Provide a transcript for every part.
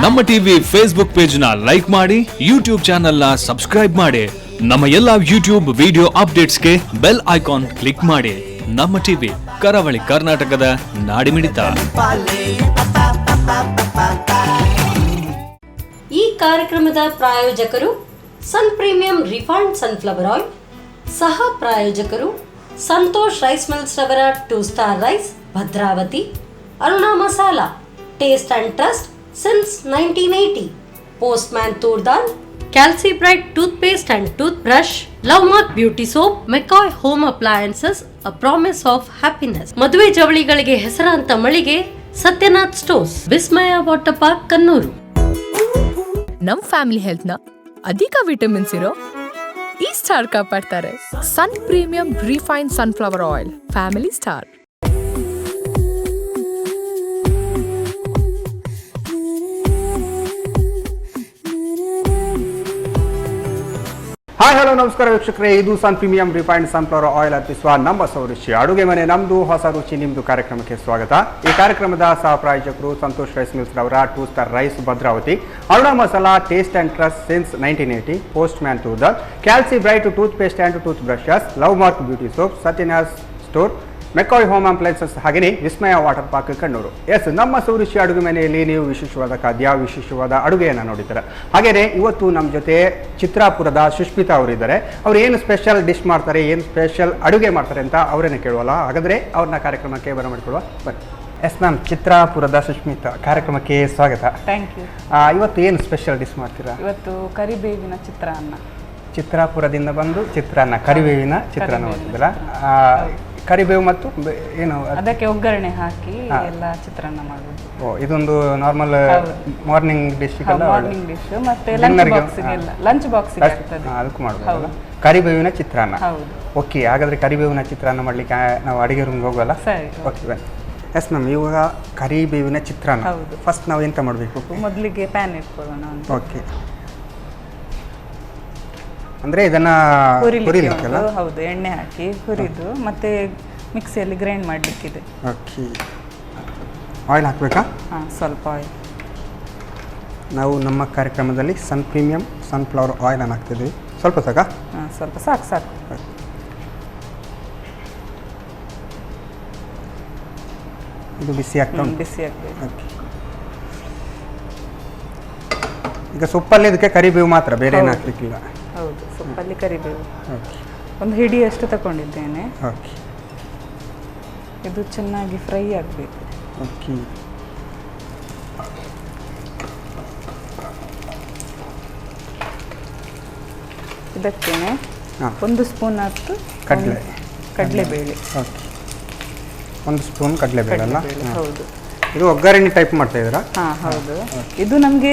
ನಮ್ಮ TV Facebook page ನ like ಮಾಡಿ, ಯೂಟ್ಯೂಬ್ ಚಾನೆಲ್ ನ ಸಬ್ಸ್ಕ್ರೈಬ್ ಮಾಡಿ. ನಮ್ಮ ಎಲ್ಲಾ ಯೂಟ್ಯೂಬ್ ವಿಡಿಯೋ ಅಪ್ಡೇಟ್ಸ್ಗೆ ಬೆಲ್ ಐಕಾನ್ ಕ್ಲಿಕ್ ಮಾಡಿ. ನಮ್ಮ ಟಿವಿ ಕರಾವಳಿ ಕರ್ನಾಟಕದ ನಾಡಿಮಿಡಿತ. ಈ ಕಾರ್ಯಕ್ರಮದ ಪ್ರಾಯೋಜಕರು Sun Premium refined sunflower oil, ಸಹ ಪ್ರಾಯೋಜಕರು ಸಂತೋಷ್ ರೈಸ್ ಮಿಲ್ಸ್ ರವರ 2 star rice, Bhadravati. Aruna masala, taste and trust since 1980. Postman toor dal, Calci Bright toothpaste and toothbrush, Love Mark beauty soap, McCoy home appliances, a promise of happiness. ಮದುವೆ ಜವಳಿಗಳಿಗೆ ಹೆಸರಾಂತ ಮಳಿಗೆ Satyanath stores, Vismaya water park, Kannur. ನಮ್ family health ನ ಅಧಿಕ vitamins ಇರೋ ಈ star ಕಾಪಾಡ್ತಾರೆ. Sun Premium refined sunflower oil, family star. Hi hello ನಮಸ್ಕಾರ ವೀಕ್ಷಕರೇ, ಇದು Sun Premium refined sunflower oil ಅರ್ಪಿಸುವ ನಮ್ಮ ಸೌರುಚಿ ಅಡುಗೆ ಮನೆ ನಮ್ಮದು, ಹೊಸ ರುಚಿ ನಿಮ್ಮದು ಕಾರ್ಯಕ್ರಮಕ್ಕೆ ಸ್ವಾಗತ. ಈ ಕಾರ್ಯಕ್ರಮದ ಸಹ ಪ್ರಾಯೋಜಕರು ಸಂತೋಷ್ ರೈಸ್ ಮಿಲ್ಸ್ ರವರ 2 star rice, Bhadravati. Aruna masala, taste and trust since 1980. Postman toor dal, Calci Bright toothpaste and toothbrushes, Love Mark beauty soap, Satyanath store, McCoy home appliances, ಹಾಗೆಯೇ Vismaya water park, Kannur. Yes, ನಮ್ಮ ಸೌರುಚಿ ಅಡುಗೆ ಮನೆಯಲ್ಲಿ ನೀವು ವಿಶೇಷವಾದ ಖಾದ್ಯ, ವಿಶೇಷವಾದ ಅಡುಗೆಯನ್ನು ನೋಡಿದ್ದಾರೆ. ಹಾಗೆಯೇ ಇವತ್ತು ನಮ್ಮ ಜೊತೆ ಚಿತ್ರಾಪುರದ ಸುಷ್ಮಿತಾ ಅವರಿದ್ದಾರೆ. ಅವ್ರು ಏನು ಸ್ಪೆಷಲ್ ಡಿಶ್ ಮಾಡ್ತಾರೆ, ಏನು ಸ್ಪೆಷಲ್ ಅಡುಗೆ ಮಾಡ್ತಾರೆ ಅಂತ ಅವರೇನೆ ಕೇಳುವಲ್ಲ. ಹಾಗಾದರೆ ಅವ್ರನ್ನ ಕಾರ್ಯಕ್ರಮಕ್ಕೆ ಬರಮಾಡಿಕೊಳ್ಳುವ. ಬನ್ನಿ. ಎಸ್ ಮ್ಯಾಮ್, ಚಿತ್ರಾಪುರದ ಸುಷ್ಮಿತಾ, ಕಾರ್ಯಕ್ರಮಕ್ಕೆ ಸ್ವಾಗತ. Thank you. ಇವತ್ತು ಏನು ಸ್ಪೆಷಲ್ ಡಿಶ್ ಮಾಡ್ತೀರಾ? ಇವತ್ತು ಕರಿಬೇವಿನ ಚಿತ್ರಾನ್ನ. ಚಿತ್ರಾಪುರದಿಂದ ಬಂದು ಚಿತ್ರಾನ್ನ, ಕರಿಬೇವಿನ ಚಿತ್ರಾನ್ನ ಮಾಡ್ತಿದ್ದೀರಾ? ಕರಿಬೇವು ಮತ್ತು ಏನು ಅದಕ್ಕೆ ಒಗ್ಗರಣೆ ಹಾಕಿ ಎಲ್ಲ ಚಿತ್ರಾನ್ನ ಮಾಡೋದು. ಓ, ಇದೊಂದು normal morning dish. Morning dish ಮತ್ತೆ ಲಂಚ್ ಬಾಕ್ಸ್ ಅದಕ್ಕೂ ಮಾಡ್ಬೋದು. ಕರಿಬೇವಿನ ಚಿತ್ರಾನ್ನ. ಹೌದು. ಓಕೆ, ಹಾಗಾದ್ರೆ ಕರಿಬೇವಿನ ಚಿತ್ರಾನ್ನ ಮಾಡ್ಲಿಕ್ಕೆ ನಾವು ಅಡಿಗೆ ರೂಮ್ಗೆ ಹೋಗೋಲ್ಲ? ಸರಿ. ಓಕೆ ಬನ್ನಿ. ಎಸ್ ಮ್ಯಾಮ್, ಇವಾಗ ಕರಿಬೇವಿನ ಚಿತ್ರಾನ್ನ. ಹೌದು. ಫಸ್ಟ್ ನಾವು ಎಂತ ಮಾಡಬೇಕು? ಮೊದಲಿಗೆ ಪ್ಯಾನ್ ಇಟ್ಕೊಳ್ಳೋಣ. ಓಕೆ, ಅಂದರೆ ಇದನ್ನು ಹುರಿಲಿಕ್ಕೆಲ್ಲ? ಹೌದು, ಎಣ್ಣೆ ಹಾಕಿ ಹುರಿದು ಮತ್ತೆ ಮಿಕ್ಸಿಯಲ್ಲಿ ಗ್ರೈಂಡ್ ಮಾಡಲಿಕ್ಕಿದೆ. ಓಕೆ, ಆಯಿಲ್ ಹಾಕಬೇಕಾ? ಹಾಂ, ಸ್ವಲ್ಪ ಆಯಿಲ್. ನಾವು ನಮ್ಮ ಕಾರ್ಯಕ್ರಮದಲ್ಲಿ ಸನ್ ಪ್ರೀಮಿಯಂ ಸನ್ಫ್ಲವರ್ ಆಯಿಲನ್ನು ಹಾಕ್ತಿದ್ದೀವಿ. ಸ್ವಲ್ಪ ಸಾಕಾ? ಹಾಂ, ಸ್ವಲ್ಪ ಸಾಕು ಸಾಕು. ಇದು ಬಿಸಿ ಆಗ್ತಾ ಬಿಸಿ ಆಗಬೇಕು. ಓಕೆ, ಈಗ ಸೊಪ್ಪಲ್ಲಿ ಇದಕ್ಕೆ ಕರಿಬೇವು ಮಾತ್ರ, ಬೇರೆ ಏನು ಹಾಕ್ಲಿಕ್ಕಿಲ್ಲ? ಹೌದು, ಸೊಪ್ಪಲ್ಲಿ ಕರಿಬೇವು. ಓಕೆ, ಒಂದು ಹಿಡಿಯಷ್ಟು ತಗೊಂಡಿದ್ದೇನೆ. ಓಕೆ, ಇದು ಚೆನ್ನಾಗಿ ಫ್ರೈ ಆಗಬೇಕು. ಓಕೆ, ಇದಕ್ಕೇನೆ 1 ಸ್ಪೂನ್ ಅಷ್ಟು ಕಡಲೆಬೇಳೆ. ಓಕೆ, 1 ಸ್ಪೂನ್ ಕಡಲೆಬೇಳೆ ಅಲ್ಲ? ಹೌದು. ಇದು ಒಗ್ಗರಣೆ ಟೈಪ್ ಮಾಡ್ತಾ ಇದ್ದೀರಾ? ಹಾಂ, ಹೌದು. ಇದು ನಮಗೆ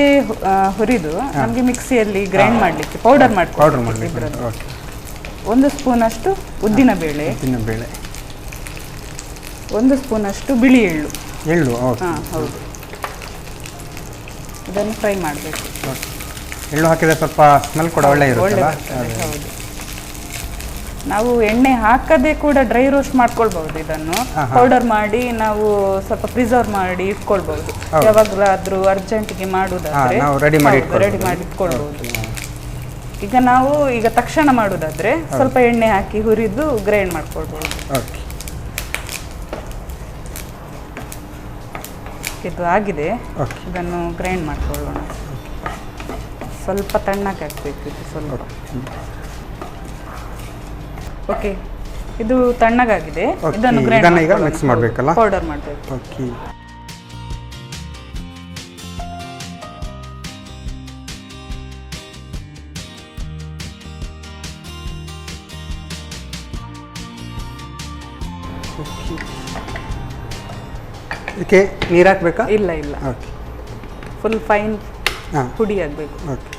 ಹುರಿದು ನಮಗೆ ಮಿಕ್ಸಿಯಲ್ಲಿ ಗ್ರೈಂಡ್ ಮಾಡಲಿಕ್ಕೆ ಪೌಡರ್ ಮಾಡಲಿಕ್ಕೆ. 1 ಸ್ಪೂನ್ ಅಷ್ಟು ಉದ್ದಿನ ಬೇಳೆ, 1 ಸ್ಪೂನ್ ಅಷ್ಟು ಬಿಳಿ ಎಳ್ಳು. ಹಾಂ, ಹೌದು. ಇದನ್ನು ಫ್ರೈ ಮಾಡಬೇಕು. ಎಳ್ಳು ಹಾಕಿದ್ರೆ ಸ್ವಲ್ಪ ಸ್ಮೆಲ್ ಕೂಡ ಒಳ್ಳೆ ಇರುತ್ತೆ. ಹೌದು. ನಾವು ಎಣ್ಣೆ ಹಾಕದೆ ಕೂಡ ಡ್ರೈ ರೋಸ್ಟ್ ಮಾಡ್ಕೊಳ್ಬಹುದು. ಇದನ್ನು ಪೌಡರ್ ಮಾಡಿ ನಾವು ಸ್ವಲ್ಪ ಪ್ರಿಸರ್ವ್ ಮಾಡಿ ಇಟ್ಕೊಳ್ಬಹುದು. ಯಾವಾಗಲಾದ್ರೂ ಅರ್ಜೆಂಟ್ಗೆ ಮಾಡುವುದಾದ್ರೆ ರೆಡಿ ಮಾಡಿ ಇಟ್ಕೊಳ್ಬಹುದು. ಈಗ ನಾವು ತಕ್ಷಣ ಮಾಡುವುದಾದ್ರೆ ಸ್ವಲ್ಪ ಎಣ್ಣೆ ಹಾಕಿ ಹುರಿದು ಗ್ರೈಂಡ್ ಮಾಡ್ಕೊಳ್ಬಹುದು. ಇದು ಆಗಿದೆ. ಇದನ್ನು ಗ್ರೈಂಡ್ ಮಾಡ್ಕೊಳ್ಳೋಣ. ಸ್ವಲ್ಪ ತಣ್ಣಗೆ ಹಾಕಬೇಕು. ಇದು ಸ್ವಲ್ಪ. ಓಕೆ, ಇದು ತಣ್ಣಗಾಗಿದೆ. ಇದನ್ನು ಗ್ರೈಂಡ್ ಈಗ ಮಿಕ್ಸ್ ಮಾಡಬೇಕಲ್ಲ? ಪೌಡರ್ ಮಾಡಬೇಕು. ಓಕೆ, ಇದಕ್ಕೆ ನೀರು ಹಾಕಬೇಕಾ? ಇಲ್ಲ ಇಲ್ಲ. ಓಕೆ, ಫುಲ್ ಫೈನ್ ಪುಡಿ ಆಗಬೇಕು. ಓಕೆ,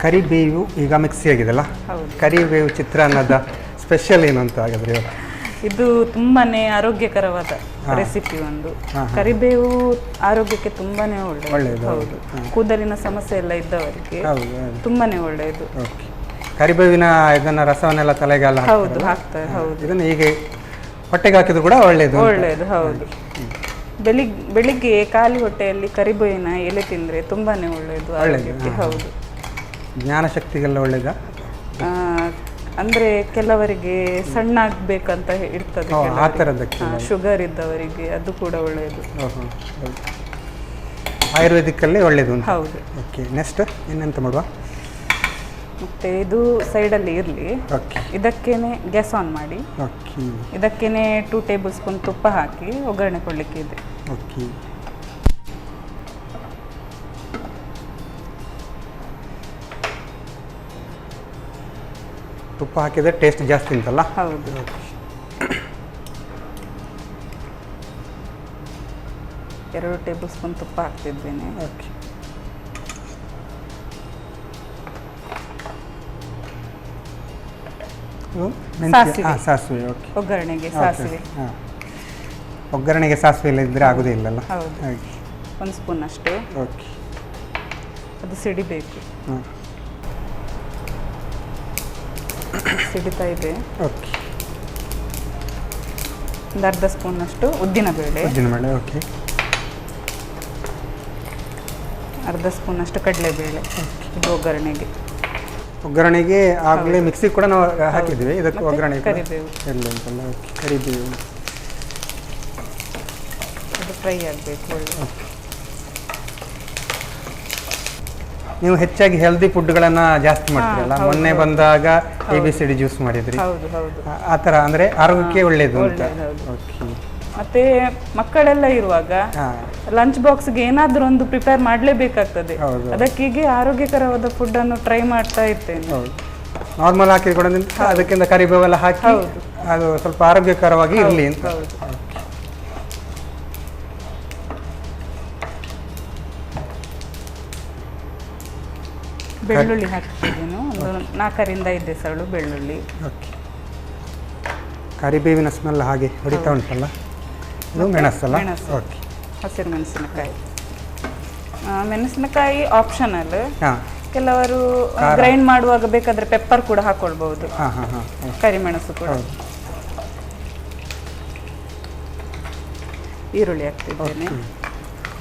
ಕರಿಬೇವು ಈಗ ಮಿಕ್ಸಿ ಆಗಿದೆಲ್ಲ? ಕರಿಬೇವು ಚಿತ್ರಾನ್ನದ ಸ್ಪೆಷಲ್ ಏನು ಅಂತ ಹಾಗಾದ್ರೆ? ಇದು ತುಂಬಾನೇ ಆರೋಗ್ಯಕರವಾದ ರೆಸಿಪಿ ಒಂದು. ಕರಿಬೇವು ಆರೋಗ್ಯಕ್ಕೆ ತುಂಬಾನೇ ಒಳ್ಳೆಯದು. ಹೌದು, ಕೂದಲಿನ ಸಮಸ್ಯೆ ಎಲ್ಲ ಇದ್ದವರಿಗೆ ತುಂಬಾನೇ ಒಳ್ಳೆಯದು. ಕರಿಬೇವಿನ ಇದನ್ನ ರಸವನ್ನೆಲ್ಲ ತಲೆಗೆಲ್ಲ ಹೌದು ಹಾಕ್ತಾರೆ. ಹೌದು, ಇದನ್ನ ಹೀಗೆ ಹೊಟ್ಟೆಗೆ ಹಾಕಿದ್ರು ಕೂಡ ಒಳ್ಳೆಯದು. ಹೌದು. ಬೆಳಿಗ್ಗೆ ಖಾಲಿ ಹೊಟ್ಟೆಯಲ್ಲಿ ಕರಿಬೇವಿನ ಎಲೆ ತಿಂದ್ರೆ ತುಂಬಾನೇ ಒಳ್ಳೆಯದು ಆರೋಗ್ಯಕ್ಕೆ. ಹೌದು, ಜ್ಞಾನಶಕ್ತಿಗೆಲ್ಲ ಒಳ್ಳೇದಾ? ಅಂದ್ರೆ ಕೆಲವರಿಗೆ ಸಣ್ಣ ಆಗ್ಬೇಕಂತ ಇರ್ತದೆ, ಶುಗರ್ ಇದ್ದವರಿಗೆ ಅದು ಕೂಡ ಒಳ್ಳೆಯದು. ಆಯುರ್ವೇದಿಕಲ್ಲಿ ಒಳ್ಳೇದು. ಹೌದು. ಓಕೆ, ನೆಕ್ಸ್ಟ್ ಇನ್ನೆಂತ ಮಾಡುವ? ಮತ್ತೆ ಇದು ಸೈಡಲ್ಲಿ ಇರಲಿ. ಇದಕ್ಕೇನೆ ಗ್ಯಾಸ್ ಆನ್ ಮಾಡಿ, ಇದಕ್ಕೇನೆ 2 ಟೇಬಲ್ ಸ್ಪೂನ್ ತುಪ್ಪ ಹಾಕಿ ಒಗ್ಗರಣೆ ಕೊಡ್ಲಿಕ್ಕೆ ಇದೆ. ಓಕೆ, ತುಪ್ಪ ಹಾಕಿದ್ರೆ ಟೇಸ್ಟ್ ಜಾಸ್ತಿ ಉಂಟಲ್ಲ? ಹೌದು. 2 ಟೇಬಲ್ ಸ್ಪೂನ್ ತುಪ್ಪ ಹಾಕ್ತಿದ್ದೇನೆ. ಓಕೆ, ಸಾಸಿವೆ. ಓಕೆ, ಒಗ್ಗರಣೆಗೆ ಸಾಸಿವೆ. ಒಗ್ಗರಣೆಗೆ ಸಾಸಿವೆ ಇಲ್ಲ ಇದ್ರೆ ಆಗೋದೇ ಇಲ್ಲಲ್ಲ? ಹೌದು, 1 ಸ್ಪೂನ್ ಅಷ್ಟು. ಓಕೆ, ಅದು ಸಿಡಿಬೇಕು. ಸಿಡಿತಾ ಇದೆ. ಓಕೆ, ಒಂದು ಅರ್ಧ ಸ್ಪೂನ್ ಅಷ್ಟು ಉದ್ದಿನಬೇಳೆ. ಓಕೆ, ಅರ್ಧ ಸ್ಪೂನ್ ಅಷ್ಟು ಕಡಲೆಬೇಳೆ. ಇದು ಒಗ್ಗರಣೆಗೆ ಆಗಲೇ ಮಿಕ್ಸಿ ಕೂಡ ನಾವು ಹಾಕಿದ್ವಿ. ಇದಕ್ಕೆ ಒಗ್ಗರಣೆ ಕರಿಬೇವು ಎಲ್ಲ ಉಂಟಲ್ಲ? ಓಕೆ, ಕರಿಬೇವು ಅದು ಫ್ರೈ ಆಗಬೇಕು. ನೀವು ಹೆಚ್ಚಾಗಿ ಹೆಲ್ದಿ ಫುಡ್ಗಳನ್ನು ಜಾಸ್ತಿ ಮಾಡ್ತೀರಲ್ಲ? ಮೊನ್ನೆ ಬಂದಾಗ ABCD ಜ್ಯೂಸ್ ಮಾಡಿದ್ರಿ. ಆ ಥರ ಅಂದರೆ ಆರೋಗ್ಯಕ್ಕೆ ಒಳ್ಳೆಯದು ಅಂತ. ಮತ್ತೆ ಮಕ್ಕಳೆಲ್ಲ ಇರುವಾಗ ಲಂಚ್ ಬಾಕ್ಸ್ಗೆ ಏನಾದರೂ ಒಂದು ಪ್ರಿಪೇರ್ ಮಾಡಲೇಬೇಕಾಗ್ತದೆ. ಅದಕ್ಕೀಗೆ ಆರೋಗ್ಯಕರವಾದ ಫುಡ್ ಅನ್ನು ಟ್ರೈ ಮಾಡ್ತಾ ಇರ್ತೇನೆ. ನಾರ್ಮಲ್ ಹಾಕಿ ಕೊಡೋದ್ರಿಂದ ಅದಕ್ಕಿಂತ ಕರಿಬೇವೆಲ್ಲ ಹಾಕಿ ಅದು ಸ್ವಲ್ಪ ಆರೋಗ್ಯಕರವಾಗಿ ಇರಲಿ ಅಂತ. ಬೆಳ್ಳುಳ್ಳಿ ಹಾಕ್ತಿದ್ದೇನೆ. ಒಂದು 4ರಿಂದ 5 ಎಸಳು ಬೆಳ್ಳುಳ್ಳಿ. ಓಕೆ, ಕರಿಬೇವಿನ ಸ್ಮೆಲ್ ಹಾಗೆ ಹೊಡಿತಾ ಉಂಟಲ್ಲ? ಇದು ಮೆಣಸಲ್ಲ? ಓಕೆ, ಹಸಿರು ಮೆಣಸಿನಕಾಯಿ ಆಪ್ಷನಲ್. ಕೆಲವರು ಗ್ರೈಂಡ್ ಮಾಡುವಾಗ ಬೇಕಾದ್ರೆ ಪೆಪ್ಪರ್ ಕೂಡ ಹಾಕೊಳ್ಬಹುದು, ಕರಿಮೆಣಸು ಕೂಡ. ಈರುಳ್ಳಿ ಹಾಕ್ತಿದ್ದೇನೆ.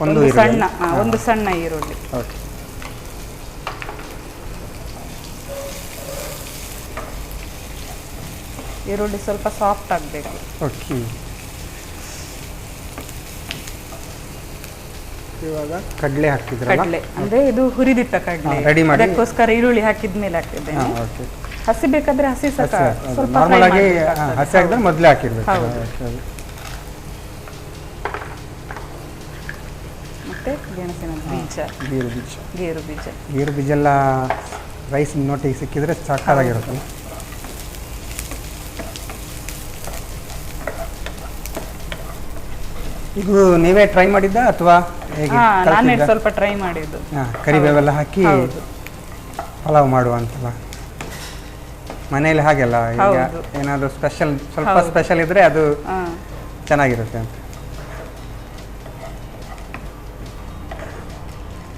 ಒಂದು ಸಣ್ಣ ಈರುಳ್ಳಿ. ಈರುಳ್ಳಿ ಸ್ವಲ್ಪ ಸಾಫ್ಟ್ ಆಗಬೇಕು. ಓಕೆ, ಇವಾಗ ಕಡಲೆ ಹಾಕ್ತಿದ್ರಲ್ಲ? ಕಡಲೆ ಅಂದ್ರೆ ಇದು ಹುರಿದಿಟ್ಟ ಕಡಲೆ ರೆಡಿ ಮಾಡಿ, ಅದಕ್ಕೋಸ್ಕರ ಈರುಳ್ಳಿ ಹಾಕಿದ್ಮೇಲೆ ಹಾಕ್ತಿದ್ದೇನೆ. ಹಸಿ ಬೇಕಾದ್ರೆ ಹಸಿ ಸ್ವಲ್ಪ ನಾರ್ಮಲ್ ಆಗಿ ಹಸಿ ಹಾಕಿದ್ರೆ ಮೊದಲೇ ಹಾಕಿರ್ಬೇಕು. ಮತ್ತೆ ಗೆಣಸಿನ ಬೀಜ, ಗೇರು ಬೀಜ ಎಲ್ಲ ರೈಸ್ ನೋಟಿಗೆ ಸಿಕ್ಕಿದ್ರೆ ಸಾಕಾಗಿರುತ್ತಲ್ಲ? ಇದು ನೀವೇ ಟ್ರೈ ಮಾಡಿದ್ದ ಅಥವಾ ಹೇಗೆ? ನಾನೇ ಸ್ವಲ್ಪ ಟ್ರೈ ಮಾಡಿದ್ದು. ಕರಿಬೇವೆಲ್ಲ ಹಾಕಿ ಪಲಾವ್ ಮಾಡುವ ಅಂತಲ್ಲ ಮನೆಯಲ್ಲಿ ಹಾಗೆಲ್ಲ? ಈಗ ಏನಾದರೂ ಸ್ಪೆಷಲ್ ಸ್ವಲ್ಪ ಸ್ಪೆಷಲ್ ಇದ್ರೆ ಅದು ಚೆನ್ನಾಗಿರುತ್ತೆ ಅಂತ.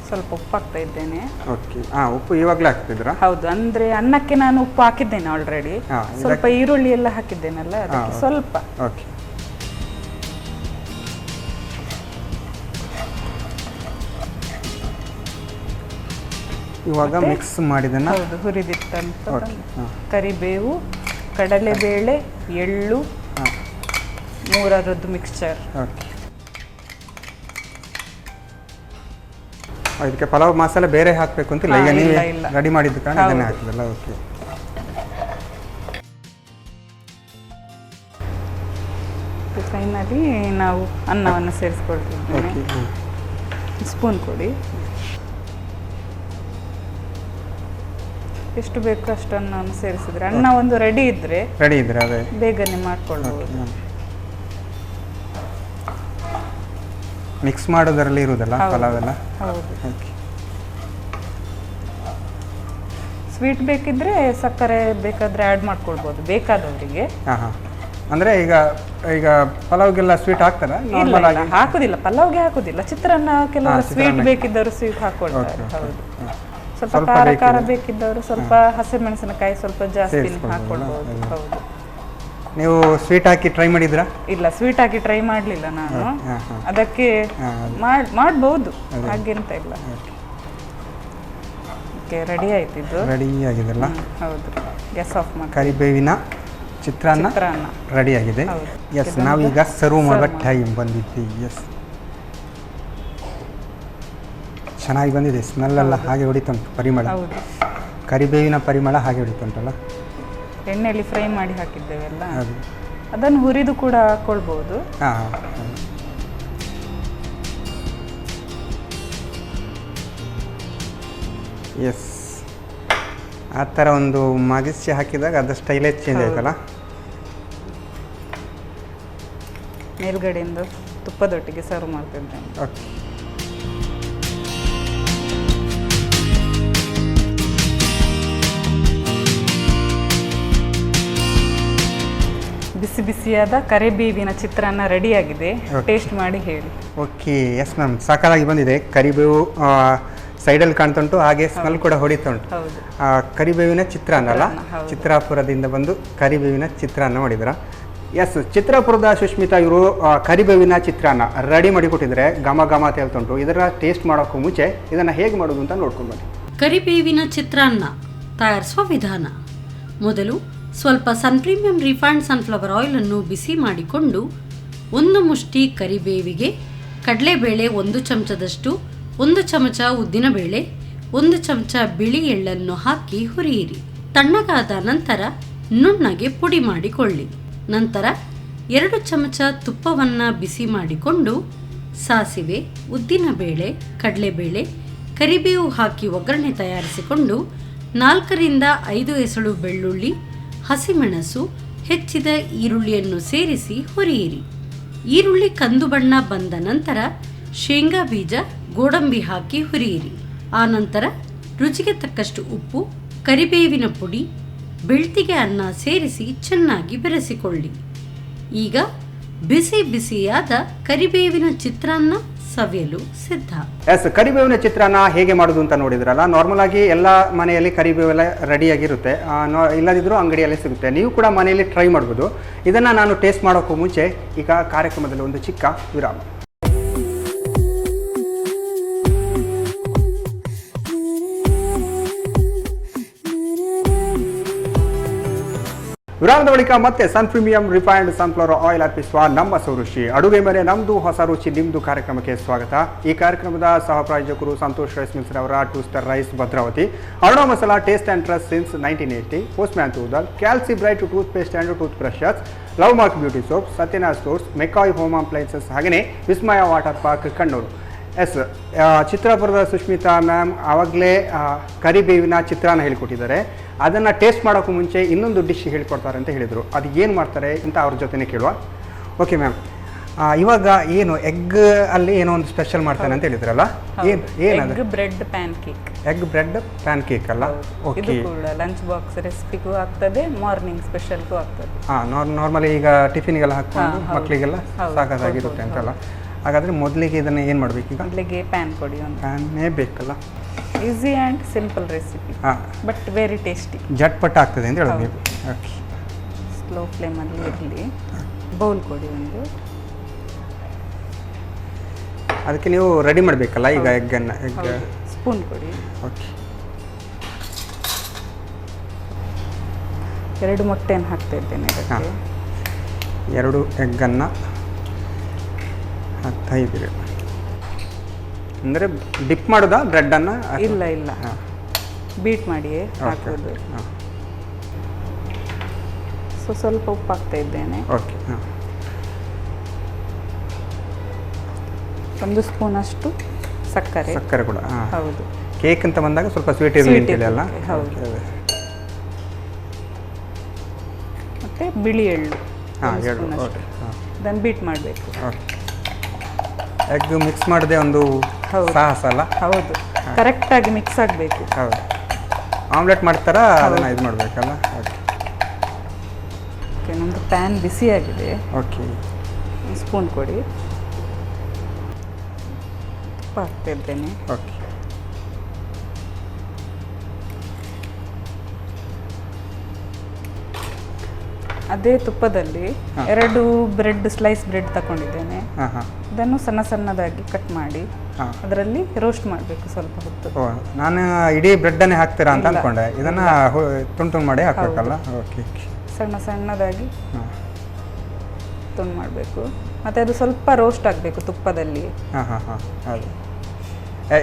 ಸ್ವಲ್ಪ ಉಪ್ಪು ಹಾಕ್ತಾ ಇದ್ದೇನೆ. ಓಕೆ, ಉಪ್ಪು ಇವಾಗಲೇ ಹಾಕ್ತಿದ್ರಾ? ಹೌದು, ಅಂದ್ರೆ ಅನ್ನಕ್ಕೆ ನಾನು ಉಪ್ಪು ಹಾಕಿದ್ದೇನೆ ಆಲ್ರೆಡಿ. ಸ್ವಲ್ಪ ಈರುಳ್ಳಿ ಎಲ್ಲ ಹಾಕಿದ್ದೇನಲ್ಲ ಅದಕ್ಕೆ ಸ್ವಲ್ಪ. ಓಕೆ, ಇವಾಗ ಮಿಕ್ಸ್ ಮಾಡಿದನ್ನ ಹುರಿದಿಟ್ಟಂತ ಕರಿಬೇವು, ಕಡಲೆಬೇಳೆ, ಎಳ್ಳು, 3 ಮಿಕ್ಸ್ಚರ್. ಓಕೆ, ಇದಕ್ಕೆ ಪಲಾವ್ ಮಸಾಲೆ ಬೇರೆ ಹಾಕಬೇಕು ಅಂತಿಲ್ಲ, ಈಗ ನೀವು ರೆಡಿ ಮಾಡಿದ ಕಾರಣ ಇದನ್ನೇ ಹಾಕಿದಲ್ಲ? ಓಕೆ, ಫೈನಲಿ ನಾವು ಅನ್ನವನ್ನು ಸೇರಿಸ್ಕೊಳ್ತಿದ್ದೇವೆ. ಸ್ಪೂನ್ ಕೊಡಿ, ಎಷ್ಟು ಬೇಕು ಅಷ್ಟು ಅನ್ನವನ್ನು ಸೇರಿಸಿದ್ರೆ ಅನ್ನ ಒಂದು ರೆಡಿ ಇದ್ರೆ ಅದೇ ಬೇಗನೆ ಮಾಡ್ಕೊಳ್ಬಹುದು. ಮಿಕ್ಸ್ ಮಾಡೋದರಲ್ಲಿ ಇರುವುದಲ್ಲ ಪಲಾವ್ ಎಲ್ಲ? ಹೌದು. ಸ್ವೀಟ್ ಬೇಕಿದ್ರೆ ಸಕ್ಕರೆ ಬೇಕಾದ್ರೆ ಆ್ಯಡ್ ಮಾಡ್ಕೊಳ್ಬೋದು ಬೇಕಾದವರಿಗೆ. ಅಂದರೆ ಈಗ ಪಲಾವ್ಗೆಲ್ಲ ಸ್ವೀಟ್ ಹಾಕ್ತಾರ ನಾರ್ಮಲ್ ಆಗಿ? ಹಾಕುದಿಲ್ಲ, ಪಲಾವ್ಗೆ ಹಾಕುದಿಲ್ಲ. ಚಿತ್ರಾನ್ನ ಕೆಲವರು ಸ್ವೀಟ್ ಬೇಕಿದ್ದವರು ಸ್ವೀಟ್ ಹಾಕೊಳ್ತಾರೆ. ಹೌದು, ಸ್ವಲ್ಪ ಖಾರ ಖಾರ ಬೇಕಿದ್ದವರು ಸ್ವಲ್ಪ ಹಸಿಮೆಣಸಿನಕಾಯಿ ಸ್ವಲ್ಪ ಜಾಸ್ತಿ ಹಾಕೊಳ್ಬಹುದು. ಹೌದು. ನೀವು ಸ್ವೀಟ್ ಹಾಕಿ ಟ್ರೈ ಮಾಡಿದ್ರಾ? ಇಲ್ಲ, ಸ್ವೀಟ್ ಹಾಕಿ ಟ್ರೈ ಮಾಡಲಿಲ್ಲ ನಾನು. ಅದಕ್ಕೆ ಮಾಡ್ಬೋದು, ಹಾಗೆಂತ ಇಲ್ಲ. ಓಕೆ, ರೆಡಿ ಆಯ್ತಿದ್ದು. ರೆಡಿ ಆಗಿದೆಲ್ಲ? ಹೌದು, ಗ್ಯಾಸ್ ಆಫ್ ಮಾಡಿ. ಕರಿಬೇವಿನ ಚಿತ್ರಾನ್ನ ರೆಡಿ ಆಗಿದೆ. ಎಸ್, ನಾವೀಗ ಸರ್ವ್ ಮಾಡೋ ಟೈಮ್ ಬಂದಿದ್ವಿ. ಎಸ್, ಚೆನ್ನಾಗಿ ಬಂದಿದೆ. ಸ್ಮೆಲ್ಲೆಲ್ಲ ಹಾಗೆ ಹೊಡಿತುಂಟು, ಪರಿಮಳ, ಕರಿಬೇವಿನ ಪರಿಮಳ ಹಾಗೆ ಹೊಡಿತುಂಟಲ್ಲ. ಎಣ್ಣೆಯಲ್ಲಿ ಫ್ರೈ ಮಾಡಿ ಹಾಕಿದ್ದೇವೆಲ್ಲ, ಅದನ್ನು ಹುರಿದು ಕೂಡ ಹಾಕೊಳ್ಬಹುದು. ಎಸ್, ಆ ಥರ ಒಂದು ಮಗಿಸಿ ಹಾಕಿದಾಗ ಅದು ಸ್ಟೈಲೇ ಚೇಂಜ್ ಆಯ್ತಲ್ಲ. ಮೇಲ್ಗಡೆಯಿಂದ ತುಪ್ಪದೊಟ್ಟಿಗೆ ಸರ್ವ್ ಮಾಡ್ತಿದ್ದೇನೆ. ಓಕೆ, ಬಿಸಿ ಬಿಸಿಯಾದ ಕರಿಬೇವಿನ ಚಿತ್ರಾನ್ನ ರೆಡಿಯಾಗಿದೆ. ಟೇಸ್ಟ್ ಮಾಡಿ ಹೇಳಿ. ಓಕೆ, ಎಸ್ ಮ್ಯಾಮ್, ಸಾಕಾಗಿ ಬಂದಿದೆ. ಕರಿಬೇವು ಸೈಡಲ್ಲಿ ಕಾಣ್ತುಂಟು, ಹಾಗೆ ಸ್ಮೆಲ್ ಕೂಡ ಹೊಡಿತುಂಟು. ಕರಿಬೇವಿನ ಚಿತ್ರಾನ್ನ ಅಲ್ಲ, ಚಿತ್ರಾಪುರದಿಂದ ಬಂದು ಕರಿಬೇವಿನ ಚಿತ್ರಾನ್ನ ಮಾಡಿದ್ರ. ಎಸ್, ಚಿತ್ರಾಪುರದ ಸುಷ್ಮಿತಾ ಇವರು ಕರಿಬೇವಿನ ಚಿತ್ರಾನ್ನ ರೆಡಿ ಮಾಡಿ ಕೊಟ್ಟಿದ್ದಾರೆ. ಘಮ ಘಮ ತೇಲ್ತುಂಟು. ಇದರ ಟೇಸ್ಟ್ ಮಾಡೋಕ್ಕೂ ಮುಂಚೆ ಇದನ್ನು ಹೇಗೆ ಮಾಡೋದು ಅಂತ ನೋಡ್ಕೊಂಡು ಬನ್ನಿ. ಕರಿಬೇವಿನ ಚಿತ್ರಾನ್ನ ತಯಾರಿಸುವ ವಿಧಾನ. ಮೊದಲು ಸ್ವಲ್ಪ ಸನ್ ಪ್ರೀಮಿಯಂ ರಿಫೈನ್ಡ್ ಸನ್ಫ್ಲವರ್ ಆಯಿಲನ್ನು ಬಿಸಿ ಮಾಡಿಕೊಂಡು 1 ಮುಷ್ಟಿ ಕರಿಬೇವಿಗೆ ಕಡಲೆಬೇಳೆ 1 ಚಮಚದಷ್ಟು, 1 ಚಮಚ ಉದ್ದಿನಬೇಳೆ, 1 ಚಮಚ ಬಿಳಿ ಎಳ್ಳನ್ನು ಹಾಕಿ ಹುರಿಯಿರಿ. ತಣ್ಣಗಾದ ನಂತರ ನುಣ್ಣಗೆ ಪುಡಿ ಮಾಡಿಕೊಳ್ಳಿ. ನಂತರ 2 ಚಮಚ ತುಪ್ಪವನ್ನು ಬಿಸಿ ಮಾಡಿಕೊಂಡು ಸಾಸಿವೆ, ಉದ್ದಿನಬೇಳೆ, ಕಡಲೆಬೇಳೆ, ಕರಿಬೇವು ಹಾಕಿ ಒಗ್ಗರಣೆ ತಯಾರಿಸಿಕೊಂಡು 4 ರಿಂದ 5 ಎಸಳು ಬೆಳ್ಳುಳ್ಳಿ, ಹಸಿಮೆಣಸು, ಹೆಚ್ಚಿದ ಈರುಳ್ಳಿಯನ್ನು ಸೇರಿಸಿ ಹುರಿಯಿರಿ. ಈರುಳ್ಳಿ ಕಂದು ಬಣ್ಣ ಬಂದ ನಂತರ ಶೇಂಗಾ ಬೀಜ, ಗೋಡಂಬಿ ಹಾಕಿ ಹುರಿಯಿರಿ. ಆನಂತರ ರುಚಿಗೆ ತಕ್ಕಷ್ಟು ಉಪ್ಪು, ಕರಿಬೇವಿನ ಪುಡಿ, ಬೆಳ್ತಿಗೆ ಅನ್ನ ಸೇರಿಸಿ ಚೆನ್ನಾಗಿ ಬೆರೆಸಿಕೊಳ್ಳಿ. ಈಗ ಬಿಸಿ ಬಿಸಿಯಾದ ಕರಿಬೇವಿನ ಚಿತ್ರಾನ್ನ ಸವಿಯಲು ಸಿದ್ಧ. ಎಸ್, ಕರಿಬೇವಿನ ಚಿತ್ರಾನ್ನ ಹೇಗೆ ಮಾಡೋದು ಅಂತ ನೋಡಿದ್ರಲ್ಲ. ನಾರ್ಮಲ್ ಆಗಿ ಎಲ್ಲ ಮನೆಯಲ್ಲಿ ಕರಿಬೇವೆಲ್ಲ ರೆಡಿಯಾಗಿರುತ್ತೆ, ಇಲ್ಲದಿದ್ದರೂ ಅಂಗಡಿಯಲ್ಲಿ ಸಿಗುತ್ತೆ. ನೀವು ಕೂಡ ಮನೆಯಲ್ಲಿ ಟ್ರೈ ಮಾಡ್ಬೋದು. ಇದನ್ನು ನಾನು ಟೇಸ್ಟ್ ಮಾಡೋಕ್ಕೂ ಮುಂಚೆ ಈಗ ಕಾರ್ಯಕ್ರಮದಲ್ಲಿ ಒಂದು ಚಿಕ್ಕ ವಿರಾಮ. ವಿರಾಮದ ಬಳಿಕ ಮತ್ತೆ ಸನ್ ಪ್ರೀಮಿಯಂ ರಿಫೈನ್ಡ್ ಸನ್ಫ್ಲವರ್ ಆಯಿಲ್ ಅರ್ಪಿಸುವ ನಮ್ಮ ಸೌರುಷಿ ಅಡುಗೆ ಮನೆ ನಮ್ಮದು ಹೊಸ ರುಚಿ ನಿಮ್ಮದು ಕಾರ್ಯಕ್ರಮಕ್ಕೆ ಸ್ವಾಗತ. ಈ ಕಾರ್ಯಕ್ರಮದ ಸಹ ಪ್ರಾಯೋಜಕರು ಸಂತೋಷ್ ರೈಸ್ ಮಿಲ್ಸ್ ರವರ 2 star rice Bhadravati, Aruna masala taste and trust since 1980, Postman toor dal, Calci Bright toothpaste and toothbrushes, Love Mark beauty soap, Satyanath stores, McCoy home appliances, ಹಾಗೆಯೇ Vismaya water park Kannur. Yes, ಚಿತ್ರಾಪುರದ ಸುಷ್ಮಿತಾ ಮ್ಯಾಮ್ ಆವಾಗಲೇ ಕರಿಬೇವಿನ ಚಿತ್ರಾನ್ನ ಹೇಳಿಕೊಟ್ಟಿದ್ದಾರೆ. ಅದನ್ನು ಟೇಸ್ಟ್ ಮಾಡೋಕ್ಕೂ ಮುಂಚೆ ಇನ್ನೊಂದು ಡಿಶ್ ಹೇಳ್ಕೊಡ್ತಾರೆ ಅಂತ ಹೇಳಿದರು. ಅದು ಏನು ಮಾಡ್ತಾರೆ ಅಂತ ಅವ್ರ ಜೊತೆನೇ ಕೇಳುವ. ಓಕೆ ಮ್ಯಾಮ್, ಇವಾಗ ಏನು ಎಗ್ ಅಲ್ಲಿ ಏನೋ ಒಂದು ಸ್ಪೆಷಲ್ ಮಾಡ್ತಾನೆ ಅಂತ ಹೇಳಿದ್ರಲ್ಲ, ಏನದು? Egg bread pancake. Egg bread PAN cake ಅಲ್ಲ? ಓಕೆ, ಇದು ಕೂಡ ಲಂಚ್ ಬಾಕ್ಸ್ ರೆಸಿಪಿಗೂ ಆಗ್ತದೆ, ಮಾರ್ನಿಂಗ್ ಸ್ಪೆಷಲ್ಗೂ ಆಗ್ತದೆ. ನಾರ್ಮಲಿ ಈಗ ಟಿಫಿನ್ಗೆಲ್ಲ ಹಾಕ್ಕೊಂಡು ಮಕ್ಕಳಿಗೆಲ್ಲ ಸಾಕಾಗಿರುತ್ತೆ ಅಂತಲ್ಲ. ಹಾಗಾದರೆ ಮೊದಲಿಗೆ ಇದನ್ನು ಏನು ಮಾಡಬೇಕು? ಈಗ ಮೊದಲಿಗೆ ಪ್ಯಾನ್ ಕೊಡಿ. ಒಂದು ಪ್ಯಾನ್ನೇ ಬೇಕಲ್ಲ. Easy and simple recipe, but very tasty. ಜಟ್ಪಟ ಆಗ್ತದೆ ಅಂತ ಹೇಳೋದು ನೀವು. ಓಕೆ, ಸ್ಲೋ ಫ್ಲೇಮಲ್ಲಿ ಇರಲಿ. ಬೌಲ್ ಕೊಡಿ ಒಂದು. ಅದಕ್ಕೆ ನೀವು ರೆಡಿ ಮಾಡಬೇಕಲ್ಲ ಈಗ ಎಗ್ಗನ್ನು. ಎಗ್ ಸ್ಪೂನ್ ಕೊಡಿ. ಓಕೆ, 2 ಮೊಟ್ಟೆಯನ್ನು ಹಾಕ್ತಾ ಇದ್ದೇನೆ ಇದಕ್ಕೆ. 2 ಎಗ್ಗನ್ನು ಹಾಕ್ತಾ ಇದ್ದೀರಿ. ಅಂದರೆ ಡಿಪ್ ಮಾಡೋದಾ ಬ್ರೆಡ್ಡನ್ನು? ಇಲ್ಲ ಇಲ್ಲ, ಬೀಟ್ ಮಾಡಿ ಹಾಕೋದು. ಸ್ವಲ್ಪ ಉಪ್ಪು ಹಾಕ್ತಾ ಇದ್ದೇನೆ. ಓಕೆ, 1 ಸ್ಪೂನ್ ಅಷ್ಟು ಸಕ್ಕರೆ. ಸಕ್ಕರೆ ಕೂಡ? ಹೌದು. ಕೇಕ್ ಅಂತ ಬಂದಾಗ ಸ್ವಲ್ಪ ಸ್ವೀಟ್ ಇರಲಿ ಅಲ್ಲ? ಹೌದು. ಮತ್ತೆ ಬಿಳಿ ಎಳ್ಳು. ಅದನ್ನು ಬೀಟ್ ಮಾಡಬೇಕು. ಎಗ್ ಮಿಕ್ಸ್ ಮಾಡದೆ ಒಂದು ಸಾಹಸ ಅಲ್ಲ? ಹೌದು, ಕರೆಕ್ಟಾಗಿ ಮಿಕ್ಸ್ ಆಗಬೇಕು. ಹೌದು, ಆಮ್ಲೆಟ್ ಮಾಡ್ತಾರ ಅದನ್ನು ಇದು ಮಾಡಬೇಕಲ್ಲ? ಓಕೆ, ಓಕೆ, ನಮ್ಮದು ಪ್ಯಾನ್ ಬಿಸಿಯಾಗಿದೆ. ಓಕೆ, ಸ್ಪೂನ್ ಕೊಡಿ. ತುಪ್ಪ ಹಾಕ್ತಿದ್ದೇನೆ. ಓಕೆ. ಅದೇ ತುಪ್ಪದಲ್ಲಿ 2 ಬ್ರೆಡ್, ಸ್ಲೈಸ್ ಬ್ರೆಡ್ ತಗೊಂಡಿದ್ದೇನೆ. ಇದನ್ನು ಸಣ್ಣ ಸಣ್ಣದಾಗಿ ಕಟ್ ಮಾಡಿ ಅದರಲ್ಲಿ ರೋಸ್ಟ್ ಮಾಡಬೇಕು ಸ್ವಲ್ಪ ಹೊತ್ತು. ನಾನು ಇಡೀ ಬ್ರೆಡ್ಡನ್ನೇ ಹಾಕ್ತೀರಾ ಅಂತ ಅಂದ್ಕೊಂಡೆ. ಇದನ್ನು ತುಂಡು ತುಂಡು ಮಾಡಿ ಹಾಕಬೇಕಲ್ಲ? ಓಕೆ. ಸಣ್ಣ ಸಣ್ಣದಾಗಿ ತುಂಡು ಮಾಡಬೇಕು. ಮತ್ತು ಅದು ಸ್ವಲ್ಪ ರೋಸ್ಟ್ ಆಗಬೇಕು ತುಪ್ಪದಲ್ಲಿ. ಹೌದು.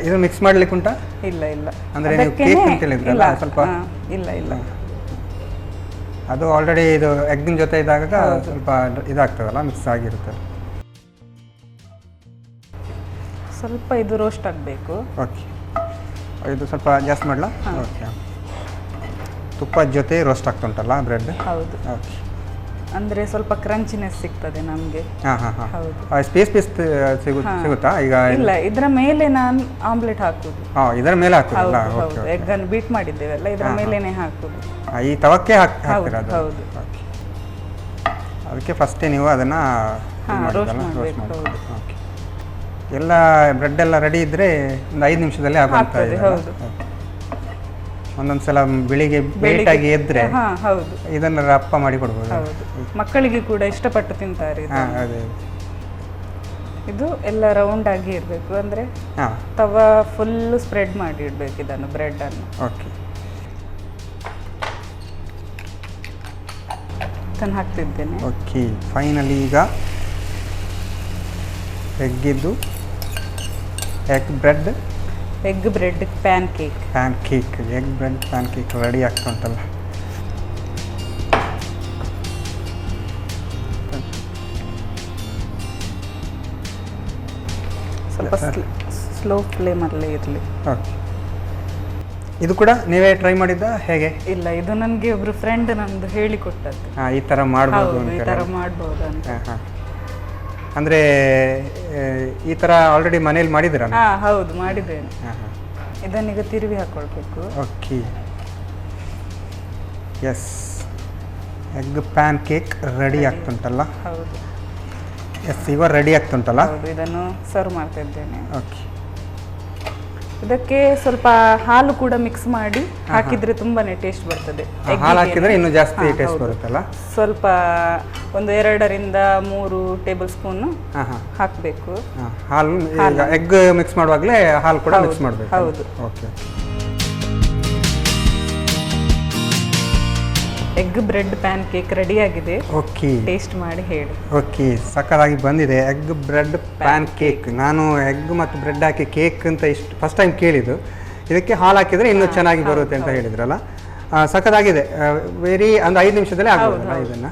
ಇದು ಮಿಕ್ಸ್ ಮಾಡ್ಲಿಕ್ಕೆ ಉಂಟಾ? ಇಲ್ಲ ಇಲ್ಲ, ಅಂದರೆ ನೀವು ಕೇಕ್ ಅಂತ ಹೇಳಿದ್ರಲ್ಲ ಸ್ವಲ್ಪ? ಇಲ್ಲ ಇಲ್ಲ, ಅದು ಆಲ್ರೆಡಿ ಇದು ಎಗ್ಗಿನ ಜೊತೆ ಇದ್ದಾಗ ಸ್ವಲ್ಪ ಇದಾಗ್ತದಲ್ಲ, ಮಿಕ್ಸ್ ಆಗಿರುತ್ತೆ. ಸ್ವಲ್ಪ ಇದು ರೋಸ್ಟ್ ಆಗಬೇಕು. ಓಕೆ, ಇದು ಸ್ವಲ್ಪ ಜಾಸ್ತಿ ಮಾಡಲಾ? ಓಕೆ. ತುಪ್ಪದ ಜೊತೆ ರೋಸ್ಟ್ ಆಗ್ತಾ ಉಂಟಲ್ಲ ಬ್ರೆಡ್? ಹೌದು. ಓಕೆ, ಅಂದರೆ ಸ್ವಲ್ಪ ಕ್ರಂಚಿನೆಸ್ ಸಿಗ್ತದೆ ನಮಗೆ. ಹೌದು. ಪೀಸ್ ಸಿಗುತ್ತಾ ಈಗ? ಇಲ್ಲ, ಇದರ ಮೇಲೆ ನಾನು ಆಮ್ಲೆಟ್ ಹಾಕುದು. ಇದರ ಮೇಲೆ ಹಾಕುದಲ್ಲ? ಹೌದು, ಎಗ್ ಅನ್ನು ಬೀಟ್ ಮಾಡಿದ್ದೇವಲ್ಲ, ಇದರ ಮೇಲೇನೆ ಹಾಕುದು. ಈ ತವಕ್ಕೆ ಹಾಕ್ತೀರಾ? ಹೌದು. ಅದಕ್ಕೆ ಫಸ್ಟೇ ನೀವು ಅದನ್ನು ರೋಸ್ಟ್ ಮಾಡಬೇಕು. ಓಕೆ. ಎಲ್ಲ ಬ್ರೆಡ್ ಎಲ್ಲ ರೆಡಿ ಇದ್ದರೆ ಒಂದು 5 ನಿಮಿಷದಲ್ಲಿ ಆಗುತ್ತೆ. ಹೌದು. ಒಂದೊಂದು ಸಲ ಬೆಳಿಗ್ಗೆ ಬೇಟಾಗಿ ಎದ್ದರೆ ಹೌದು, ಇದನ್ನು ರಪ್ಪ ಮಾಡಿ ಕೊಡ್ಬೋದು. ಹೌದು, ಮಕ್ಕಳಿಗೆ ಕೂಡ ಇಷ್ಟಪಟ್ಟು ತಿಂತಾರೆ. ಅದೇ, ಇದು ಎಲ್ಲ ರೌಂಡ್ ಆಗಿ ಇರಬೇಕು. ಅಂದರೆ ತವ ಫುಲ್ ಸ್ಪ್ರೆಡ್ ಮಾಡಿ ಇಡಬೇಕು ಇದನ್ನು, ಬ್ರೆಡ್ಡನ್ನು. ಓಕೆ. ಇದನ್ನು ಹಾಕ್ತಿದ್ದೇನೆ. ಓಕೆ, ಫೈನಲಿ ಈಗ ಎಗ್ಗಿದ್ದು egg bread pancake egg bread pancake ready ಆಗ್ತಾ ಉಂಟಲ್ಲ. ಸ್ವಲ್ಪ ಸ್ಲೋ ಫ್ಲೇಮಲ್ಲೇ ಇರಲಿ. ಓಕೆ. ಇದು ಕೂಡ ನೀವೇ ಟ್ರೈ ಮಾಡಿದ್ದ ಹೇಗೆ? ಇಲ್ಲ, ಇದು ನನಗೆ ಒಬ್ರು ಫ್ರೆಂಡ್ ನಂದು ಹೇಳಿಕೊಟ್ಟದ್ದು. ಈ ಥರ ಮಾಡ್ಬೋದು, ಈ ಥರ ಮಾಡ್ಬೋದು ಅಂತ. ಅಂದರೆ ಈ ಥರ ಆಲ್ರೆಡಿ ಮನೇಲಿ ಮಾಡಿದ್ದೀರಾ? ಹೌದು, ಮಾಡಿದ್ದೇನೆ. ಇದನ್ನೀಗ ತಿರುವಿ ಹಾಕೊಳ್ಬೇಕು. Okay. Yes, egg pancake ready ಆಗ್ತುಂಟಲ್ಲ? ಹೌದು. ಎಸ್, ಇವಾಗ ರೆಡಿ ಆಗ್ತುಂಟಲ್ಲ? ಹೌದು, ಇದನ್ನು ಸರ್ವ್ ಮಾಡ್ತಾ ಇದ್ದೇನೆ. ಓಕೆ. ಇದಕ್ಕೆ ಸ್ವಲ್ಪ ಹಾಲು ಕೂಡ ಮಿಕ್ಸ್ ಮಾಡಿ ಹಾಕಿದ್ರೆ ತುಂಬಾನೇ ಟೇಸ್ಟ್ ಬರ್ತದೆ. ಹಾಲು ಹಾಕಿದ್ರೆ ಇನ್ನೂ ಜಾಸ್ತಿ ಟೇಸ್ಟ್ ಬರುತ್ತಲ್ಲ? ಸ್ವಲ್ಪ ಒಂದು 2 ರಿಂದ 3 ಟೇಬಲ್ ಸ್ಪೂನ್ ಹಾಕಬೇಕು. ಹಾಲು ಎಗ್ ಮಿಕ್ಸ್ ಮಾಡುವಾಗಲೇ ಹಾಲು ಕೂಡ ಮಿಕ್ಸ್ ಮಾಡಬೇಕು? ಹೌದು. Okay. Egg bread pancake ready ಆಗಿದೆ. ಓಕೆ, ಟೇಸ್ಟ್ ಮಾಡಿ ಹೇಳಿ. ಓಕೆ, ಸಕ್ಕತ್ತಾಗಿ ಬಂದಿದೆ ಎಗ್ ಬ್ರೆಡ್ ಪ್ಯಾನ್ ಕೇಕ್. ನಾನು ಎಗ್ ಮತ್ತು ಬ್ರೆಡ್ ಹಾಕಿ ಕೇಕ್ ಅಂತ ಫಸ್ಟ್ ಟೈಮ್ ಕೇಳಿದ್ದು. ಇದಕ್ಕೆ ಹಾಲು ಹಾಕಿದರೆ ಇನ್ನೂ ಚೆನ್ನಾಗಿ ಬರುತ್ತೆ ಅಂತ ಹೇಳಿದ್ರಲ್ಲ, ಸಕ್ಕತ್ತಾಗಿದೆ. ವೆರಿ ಒಂದು 5 ನಿಮಿಷದಲ್ಲೇ ಆಗ್ಬೋದಲ್ಲ ಇದನ್ನು?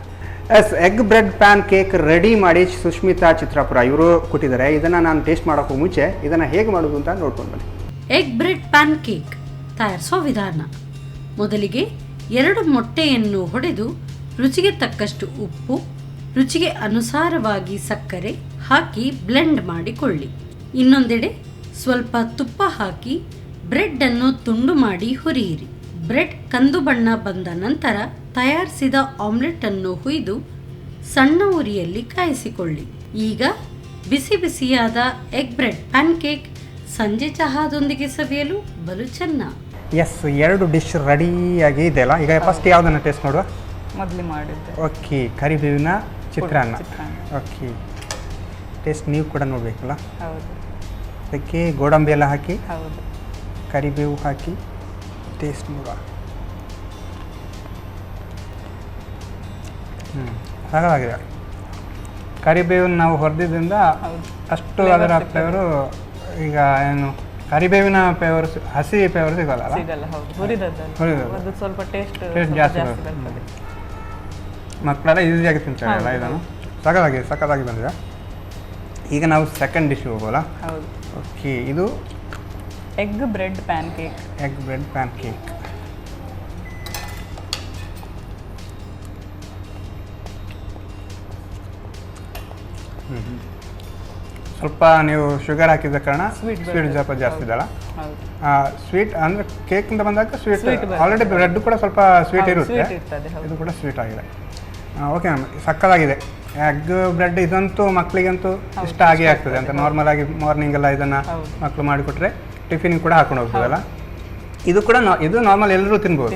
Yes, egg bread pancake ready ಮಾಡಿ ಸುಷ್ಮಿತಾ ಚಿತ್ರಾಪುರ ಇವರು ಕೊಟ್ಟಿದ್ದಾರೆ. ಇದನ್ನು ನಾನು ಟೇಸ್ಟ್ ಮಾಡೋಕ್ಕೂ ಮುಂಚೆ ಇದನ್ನು ಹೇಗೆ ಮಾಡೋದು ಅಂತ ನೋಡ್ಕೊಂಡು ಬನ್ನಿ. ಎಗ್ ಬ್ರೆಡ್ ಪ್ಯಾನ್ ಕೇಕ್ ತಯಾರಿಸೋ ವಿಧಾನ: ಮೊದಲಿಗೆ 2 ಮೊಟ್ಟೆಯನ್ನು ಹೊಡೆದು ರುಚಿಗೆ ತಕ್ಕಷ್ಟು ಉಪ್ಪು, ರುಚಿಗೆ ಅನುಸಾರವಾಗಿ ಸಕ್ಕರೆ ಹಾಕಿ ಬ್ಲೆಂಡ್ ಮಾಡಿಕೊಳ್ಳಿ. ಇನ್ನೊಂದೆಡೆ ಸ್ವಲ್ಪ ತುಪ್ಪ ಹಾಕಿ ಬ್ರೆಡ್ ಅನ್ನು ತುಂಡು ಮಾಡಿ ಹುರಿಯಿರಿ. ಬ್ರೆಡ್ ಕಂದು ಬಣ್ಣ ಬಂದ ನಂತರ ತಯಾರಿಸಿದ ಆಮ್ಲೆಟ್ ಅನ್ನು ಹುಯ್ದು ಸಣ್ಣ ಉರಿಯಲ್ಲಿ ಕಾಯಿಸಿಕೊಳ್ಳಿ. ಈಗ ಬಿಸಿ ಬಿಸಿಯಾದ ಎಗ್ ಬ್ರೆಡ್ ಪ್ಯಾನ್ ಕೇಕ್ ಸಂಜೆ ಚಹಾದೊಂದಿಗೆ ಸವಿಯಲು ಬಲು ಚೆನ್ನ. ಎಸ್, 2 ಡಿಶ್ ರೆಡಿಯಾಗಿ ಇದೆಯಲ್ಲ. ಈಗ ಫಸ್ಟ್ ಯಾವುದನ್ನು ಟೇಸ್ಟ್ ಮಾಡುವ? ಮೊದಲು ಮಾಡಿದ್ದೆ. ಓಕೆ, ಕರಿಬೇವಿನ ಚಿತ್ರಾನ್ನ. ಓಕೆ, ಟೇಸ್ಟ್ ನೀವು ಕೂಡ ನೋಡಬೇಕಲ್ಲ? ಹೌದು. ಅದಕ್ಕೆ ಗೋಡಂಬಿ ಎಲ್ಲ ಹಾಕಿ, ಹೌದು, ಕರಿಬೇವು ಹಾಕಿ ಟೇಸ್ಟ್ ನೋಡುವ. ಹಾಗಾಗಿದೆ. ಕರಿಬೇವನ್ನು ನಾವು ಹೊರದಿದ್ದರಿಂದ ಅಷ್ಟು ಅದರ ಫ್ಲೇವರು ಈಗ ಏನು ಕರಿಬೇವಿನ ಫ್ಲೇವರ್, ಹಸಿ ಫ್ಲೇವರ್ ಸಿಗಲ್ಲ? ಹೌದು, ಹುರಿದದ್ದು ಸ್ವಲ್ಪ ಟೇಸ್ಟ್ ಜಾಸ್ತಿ ಬರ್ತದೆ. ಮಕ್ಕಳೆಲ್ಲ ಈಸಿಯಾಗಿ ತಿಂತಾರಲ್ಲ ಇದನ್ನು. ಸಕ್ಕತ್ತಾಗಿ ಬಂದಿದೆ. ಈಗ ನಾವು ಸೆಕೆಂಡ್ ಡಿಶ್ ಹೋಗೋಲ್ಲ? ಹೌದು. ಓಕೆ, ಇದು egg bread pancake. Egg bread PAN cake. ಸ್ವಲ್ಪ ನೀವು ಶುಗರ್ ಹಾಕಿದ ಕಾರಣ ಸ್ವೀಟ್ ಸ್ವಲ್ಪ ಜಾಸ್ತಿ ಇದಲ್ಲ? ಸ್ವೀಟ್ ಅಂದರೆ ಕೇಕ್ ಅಂತ ಬಂದಾಗ ಸ್ವೀಟ್ ಆಲ್ರೆಡಿ ಬ್ರೆಡ್ ಕೂಡ ಸ್ವಲ್ಪ ಸ್ವೀಟ್ ಇರುತ್ತೆ, ಇದು ಕೂಡ ಸ್ವೀಟ್ ಆಗಿದೆ. ಓಕೆ ಮ್ಯಾಮ್, ಸಕ್ಕತ್ತಾಗಿದೆ. ಎಗ್ ಬ್ರೆಡ್ ಇದಂತೂ ಮಕ್ಕಳಿಗಂತೂ ಇಷ್ಟ ಆಗೇ ಆಗ್ತದೆ ಅಂತ. ನಾರ್ಮಲ್ ಆಗಿ ಮಾರ್ನಿಂಗ್ ಎಲ್ಲ ಇದನ್ನು ಮಕ್ಕಳು ಮಾಡಿಕೊಟ್ರೆ ಟಿಫಿನ್ ಕೂಡ ಹಾಕೊಂಡು ಹೋಗ್ಬೋದಲ್ಲ. ಇದು ಕೂಡ ಇದು ನಾರ್ಮಲ್ ಎಲ್ಲರೂ ತಿನ್ಬೋದು.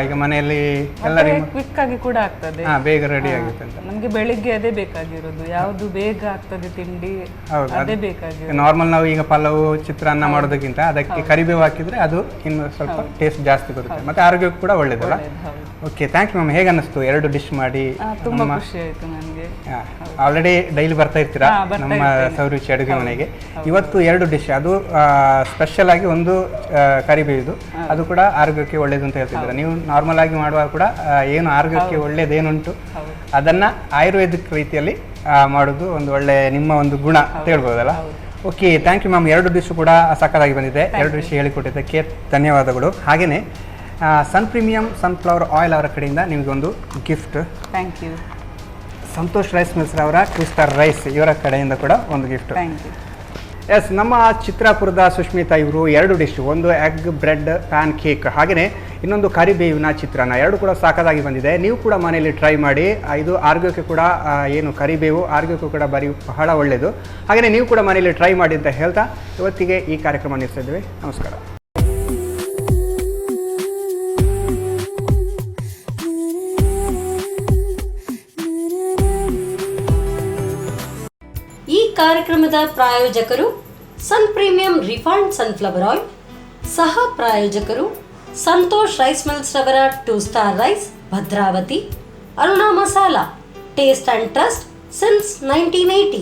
ಈಗ ಮನೆಯಲ್ಲಿ ಎಲ್ಲರಿಗೂ ಕ್ವಿಕ್ ಆಗಿ ಕೂಡ ಆಗ್ತದೆ, ಬೇಗ ರೆಡಿ ಆಗುತ್ತೆ ಅಂತ. ನಮಗೆ ಬೆಳಿಗ್ಗೆ ಅದೇ ಬೇಕಾಗಿರೋದು, ಯಾವುದು ಬೇಗ ಆಗ್ತದೆ ತಿಂಡಿ ಅದೇ ಬೇಕಾಗಿರೋದು. ನಾರ್ಮಲ್ ನಾವು ಈಗ ಪಲಾವು ಚಿತ್ರಾನ್ನ ಮಾಡೋದಕ್ಕಿಂತ ಅದಕ್ಕೆ ಕರಿಬೇವು ಹಾಕಿದ್ರೆ ಅದು ಇನ್ನು ಸ್ವಲ್ಪ ಟೇಸ್ಟ್ ಜಾಸ್ತಿ ಬರುತ್ತೆ, ಮತ್ತೆ ಆರೋಗ್ಯಕ್ಕೂ ಕೂಡ ಒಳ್ಳೇದಲ್ಲ. Okay, thank you ma'am. ಹೇಗೆ ಅನ್ನಿಸ್ತು 2 ಡಿಶ್ ಮಾಡಿ? ತುಂಬಾ ಖುಷಿ ಆಯ್ತು ನನಗೆ. ಆಲ್ರೆಡಿ ಡೈಲಿ ಬರ್ತಾ ಇರ್ತೀರಾ ನಮ್ಮ ಸೌರುಚಿ ಅಡುಗೆ ಮನೆಗೆ. ಇವತ್ತು 2 ಡಿಶ್, ಅದು ಸ್ಪೆಷಲ್ ಆಗಿ ಒಂದು ಕರಿಬೇವು, ಅದು ಕೂಡ ಆರೋಗ್ಯಕ್ಕೆ ಒಳ್ಳೇದು ಅಂತ ಹೇಳ್ತಿದ್ದಾರೆ. ನೀವು ನಾರ್ಮಲ್ ಆಗಿ ಮಾಡುವಾಗ ಕೂಡ ಏನು ಆರೋಗ್ಯಕ್ಕೆ ಒಳ್ಳೇದೇನುಂಟು ಅದನ್ನ ಆಯುರ್ವೇದಿಕ್ ರೀತಿಯಲ್ಲಿ ಮಾಡೋದು ಒಂದು ಒಳ್ಳೆ ನಿಮ್ಮ ಒಂದು ಗುಣ ಅಂತ ಹೇಳ್ಬೋದಲ್ಲ. Okay, thank you ma'am. 2 dish ಕೂಡ ಸಕ್ಕತ್ತಾಗಿ ಬಂದಿದೆ. 2 ಡಿಶ್ ಹೇಳಿಕೊಟ್ಟಿದ್ದಕ್ಕೆ ಧನ್ಯವಾದಗಳು. ಹಾಗೆಯೇ ಸನ್ ಪ್ರೀಮಿಯಂ ಸನ್ಫ್ಲವರ್ ಆಯಿಲ್ ಅವರ ಕಡೆಯಿಂದ ನಿಮಗೊಂದು gift. Thank you. Santosh rice mills ಅವರ 2 ಸ್ಟಾರ್ ರೈಸ್ ಇವರ ಕಡೆಯಿಂದ ಕೂಡ ಒಂದು ಗಿಫ್ಟ್. Thank you. ಎಸ್, ನಮ್ಮ ಚಿತ್ರಾಪುರದ ಸುಷ್ಮಿತಾ ಇವರು 2 ಡಿಶ್, ಒಂದು ಎಗ್ ಬ್ರೆಡ್ ಪ್ಯಾನ್ ಕೇಕ್, ಹಾಗೆಯೇ ಇನ್ನೊಂದು ಕರಿಬೇವಿನ ಚಿತ್ರಾನ್ನ, 2 ಕೂಡ ಸಾಕಾಗಿ ಬಂದಿದೆ. ನೀವು ಕೂಡ ಮನೆಯಲ್ಲಿ ಟ್ರೈ ಮಾಡಿ. ಇದು ಆರೋಗ್ಯಕ್ಕೆ ಕೂಡ ಏನು ಕರಿಬೇವು ಆರೋಗ್ಯಕ್ಕೂ ಕೂಡ ಬಹಳ ಒಳ್ಳೆಯದು. ಹಾಗೆಯೇ ನೀವು ಕೂಡ ಮನೆಯಲ್ಲಿ ಟ್ರೈ ಮಾಡಿ ಅಂತ ಹೇಳ್ತಾ ಇವತ್ತಿಗೆ ಈ ಕಾರ್ಯಕ್ರಮ ನಿಲ್ಲಿಸ್ತಿದ್ವಿ. ನಮಸ್ಕಾರ. ಈ ಕಾರ್ಯಕ್ರಮದ ಪ್ರಾಯೋಜಕರು Sun Premium refined sunflower oil, ಸಹ ಪ್ರಾಯೋಜಕರು ಸಂತೋಷ್ ರೈಸ್ ಮಿಲ್ಸ್ ರವರ 2 star rice Bhadravati, Aruna masala, taste and trust since 1980,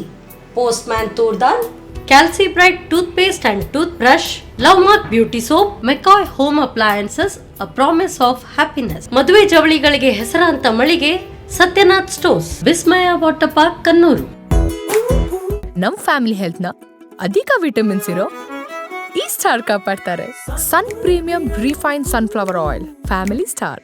Postman toor dal, Calci Bright toothpaste and toothbrush, Love Mark beauty soap, McCoy home appliances, a promise of happiness, ಮದುವೆ ಜವಳಿಗಳಿಗೆ ಹೆಸರಾಂತ ಮಳಿಗೆ Satyanath stores, Vismaya water park Kannur. ನಮ್ family health ನ ಅಧಿಕ vitamins ಇರೋ ಈ star ಕಾಪಾಡ್ತಾರೆ. Sun Premium refine sunflower oil, family star.